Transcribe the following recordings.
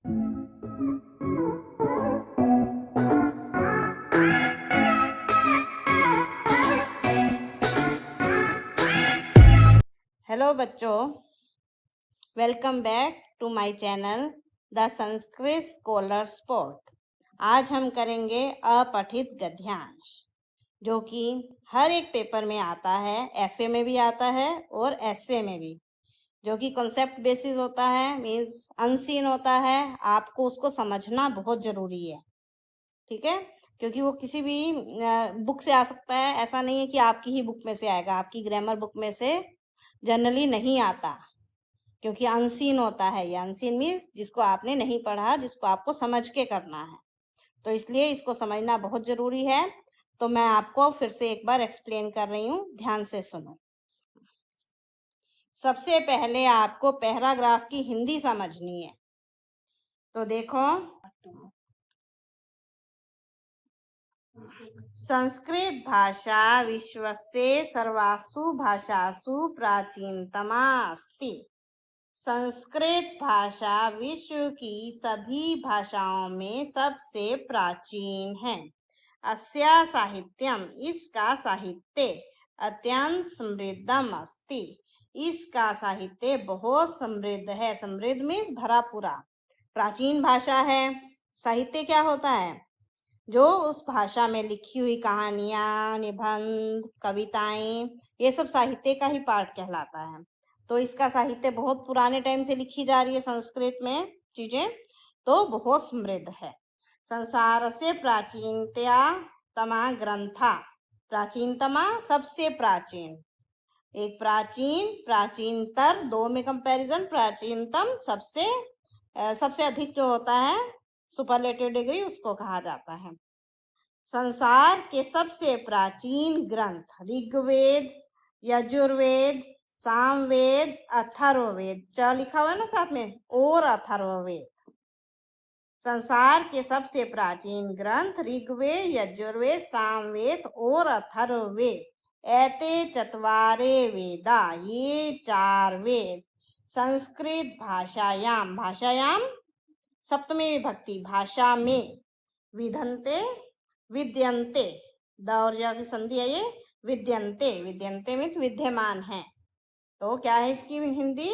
Hello बच्चों, welcome back to my channel the Sanskrit scholar spot. आज हम करेंगे अपठित गद्यांश, जो कि हर एक पेपर में आता है, एफए में भी आता है और एसए में भी, जो कि कॉन्सेप्ट बेसिस होता है, मीन्स अनसीन होता है। आपको उसको समझना बहुत जरूरी है, ठीक है, क्योंकि वो किसी भी बुक से आ सकता है। ऐसा नहीं है कि आपकी ही बुक में से आएगा, आपकी ग्रामर बुक में से जनरली नहीं आता, क्योंकि अनसीन होता है। ये अनसीन मीन्स जिसको आपने नहीं पढ़ा, जिसको आपको समझ के करना है, तो इसलिए इसको समझना बहुत जरूरी है। तो मैं आपको फिर से एक बार एक्सप्लेन कर रही हूँ, ध्यान से सुनो। सबसे पहले आपको पैराग्राफ की हिंदी समझनी है। तो देखो, संस्कृत भाषा विश्वस्य सर्वासु भाषासु प्राचीनतमा अस्ति। संस्कृत भाषा विश्व की सभी भाषाओं में सबसे प्राचीन है। अस्या साहित्यम, इसका साहित्य अत्यंत समृद्धम अस्ति, इसका साहित्य बहुत समृद्ध है। समृद्ध मीन्स भरा पूरा। प्राचीन भाषा है, साहित्य क्या होता है? जो उस भाषा में लिखी हुई कहानियां, निबंध, कविताएं, ये सब साहित्य का ही पार्ट कहलाता है। तो इसका साहित्य बहुत पुराने टाइम से लिखी जा रही है संस्कृत में चीजें, तो बहुत समृद्ध है। संसार से प्राचीनतया तमा ग्रंथा, प्राचीनतमा सबसे प्राचीन, एक प्राचीन, प्राचीनतर, दो में कंपैरिजन, प्राचीनतम सबसे अधिक जो होता है सुपरलेटिव डिग्री, उसको कहा जाता है। संसार के सबसे प्राचीन ग्रंथ ऋग्वेद, यजुर्वेद, सामवेद, अथर्ववेद, च लिखा हुआ है ना साथ में, और अथर्ववेद। संसार के सबसे प्राचीन ग्रंथ ऋग्वेद, यजुर्वेद, सामवेद और अथर्ववेद, एते चत्वारे वेदा, ये 4 वेद संस्कृत भाषायाम, भाषायाम सप्तमी विभक्ति, भाषा में, विधन्ते विद्यन्ते, द और य की संधि है ये, विद्यन्ते, विद्यन्ते में विद्यमान है। तो क्या है इसकी हिंदी?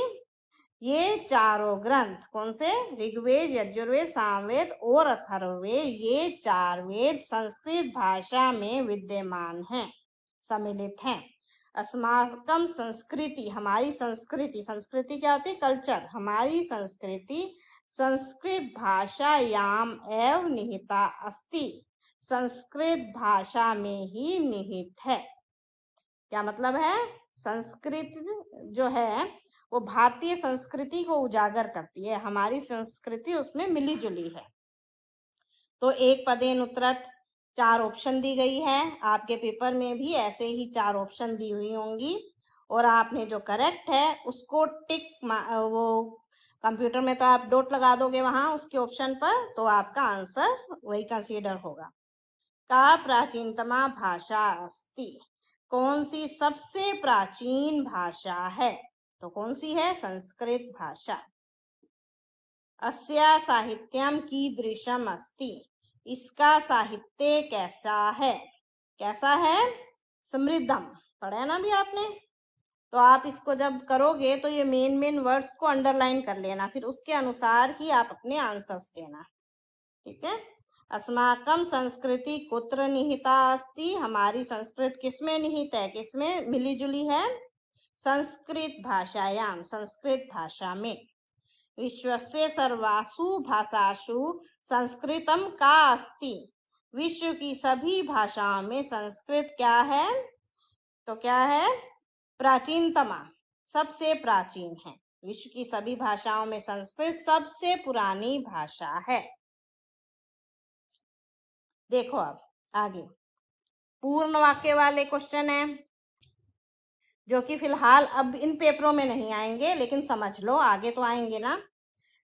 ये चारों ग्रंथ, कौन से? ऋग्वेद, यजुर्वेद, सामवेद और अथर्ववेद, ये 4 वेद संस्कृत भाषा में विद्यमान हैं, सम्मिलित हैं। अस्माकम संस्कृति, हमारी संस्कृति, संस्कृति क्या होती है? कल्चर। हमारी संस्कृति संस्कृत भाषायाम एव निहिता अस्ति, संस्कृत भाषा में ही निहित है। क्या मतलब है? संस्कृत जो है वो भारतीय संस्कृति को उजागर करती है, हमारी संस्कृति उसमें मिली जुली है। तो एक पदेन उत्तरत 4 ऑप्शन दी गई है, आपके पेपर में भी ऐसे ही 4 ऑप्शन दी हुई होंगी, और आपने जो करेक्ट है उसको टिक, वो कंप्यूटर में तो आप डॉट लगा दोगे वहां उसके ऑप्शन पर, तो आपका आंसर वही कंसीडर होगा। का प्राचीनतमा भाषा अस्ति, कौन सी सबसे प्राचीन भाषा है? तो कौन सी है? संस्कृत भाषा। अस्या साहित्यम कीदृशम अस्ति, इसका साहित्य कैसा है? कैसा है? समृद्धम, पढ़ा है ना भी आपने। तो आप इसको जब करोगे तो ये मेन वर्ड्स को अंडरलाइन कर लेना, फिर उसके अनुसार ही आप अपने आंसर्स देना, ठीक है। अस्माकम संस्कृति कुत्र निहिता अस्ति, हमारी संस्कृत किसमें निहित है, किसमें मिली जुली है? संस्कृत भाषायाम, संस्कृत भाषा में। विश्वस्य सर्वासु भाषासु संस्कृतम का अस्ति, विश्व की सभी भाषाओं में संस्कृत क्या है? तो क्या है? प्राचीनतमा, सबसे प्राचीन है। विश्व की सभी भाषाओं में संस्कृत सबसे पुरानी भाषा है। देखो अब आगे पूर्ण वाक्य वाले क्वेश्चन है, जो कि फिलहाल अब इन पेपरों में नहीं आएंगे, लेकिन समझ लो आगे तो आएंगे ना।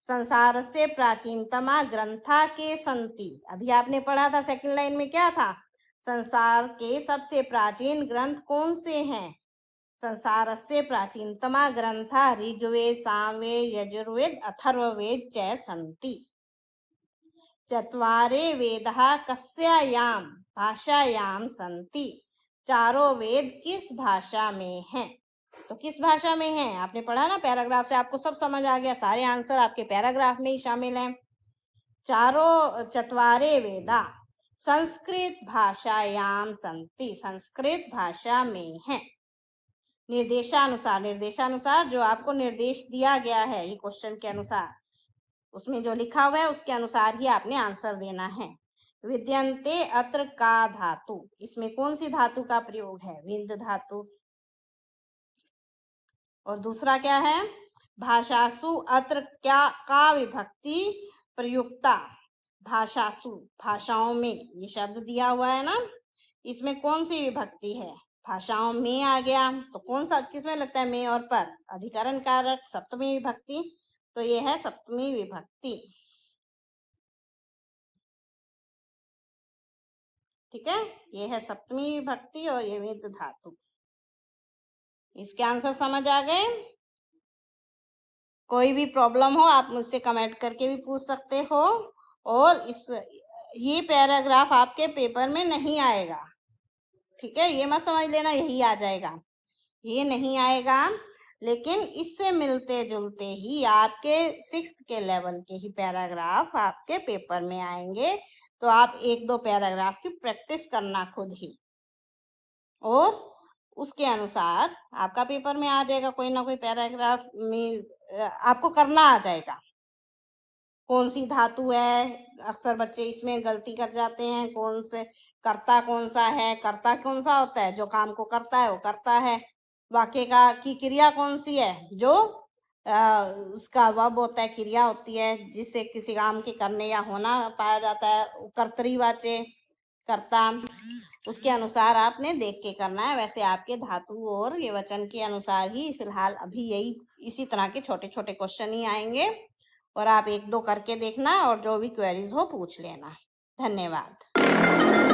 संसार से प्राचीनतमा ग्रंथा के संति, अभी आपने पढ़ा था सेकंड लाइन में, क्या था? संसार के सबसे प्राचीन ग्रंथ कौन से हैं? संसार से प्राचीनतमा ग्रंथा ऋग्वेद, सामवेद, यजुर्वेद, अथर्ववेद च संति। चत्वारे वेदाः कस्यायां भाषायां सन्ति। चारों वेद किस भाषा में हैं? तो किस भाषा में हैं? आपने पढ़ा ना पैराग्राफ से, आपको सब समझ आ गया, सारे आंसर आपके पैराग्राफ में ही शामिल हैं। चत्वारे वेदा संस्कृत भाषायां सन्ति, संस्कृत भाषा में है। निर्देशानुसार जो आपको निर्देश दिया गया है ये क्वेश्चन के अनुसार, उसमें जो लिखा हुआ है उसके अनुसार ही आपने आंसर देना है। विद्यन्ते अत्र का धातु, इसमें कौन सी धातु का प्रयोग है? विंद धातु। और दूसरा क्या है? भाषासु अत्र क्या का विभक्ति प्रयुक्ता। भाषासु, भाषाओं में, ये शब्द दिया हुआ है ना, इसमें कौन सी विभक्ति है? भाषाओं में आ गया, तो कौन सा किसमें लगता है? में और पर, अधिकरण कारक, सप्तमी विभक्ति, तो ये है सप्तमी विभक्ति। ठीक है, ये है सप्तमी विभक्ति और ये वेद धातु। इसके आंसर समझ आ गए? कोई भी प्रॉब्लम हो आप मुझसे कमेंट करके भी पूछ सकते हो। और ये पैराग्राफ आपके पेपर में नहीं आएगा, ठीक है, ये मत समझ लेना यही आ जाएगा, ये नहीं आएगा। लेकिन इससे मिलते जुलते ही आपके 6th के लेवल के ही पैराग्राफ आपके पेपर में आएंगे। तो आप 1-2 पैराग्राफ की प्रैक्टिस करना खुद ही, और उसके अनुसार आपका पेपर में आ जाएगा कोई ना कोई पैराग्राफ में, आपको करना आ जाएगा। कौन सी धातु है, अक्सर बच्चे इसमें गलती कर जाते हैं, कौन से कर्ता कौन सा है, कर्ता कौन सा होता है? जो काम को करता है वो करता है। वाक्य की क्रिया कौन सी है? जो उसका वर्ब होता है, क्रिया होती है जिससे किसी काम के करने या होना पाया जाता है, कर्तरीवाच्य कर्ता। उसके अनुसार आपने देख के करना है। वैसे आपके धातु और ये वचन के अनुसार ही फिलहाल अभी यही इसी तरह के छोटे छोटे क्वेश्चन ही आएंगे, और आप 1-2 करके देखना और जो भी क्वेरीज हो पूछ लेना। धन्यवाद।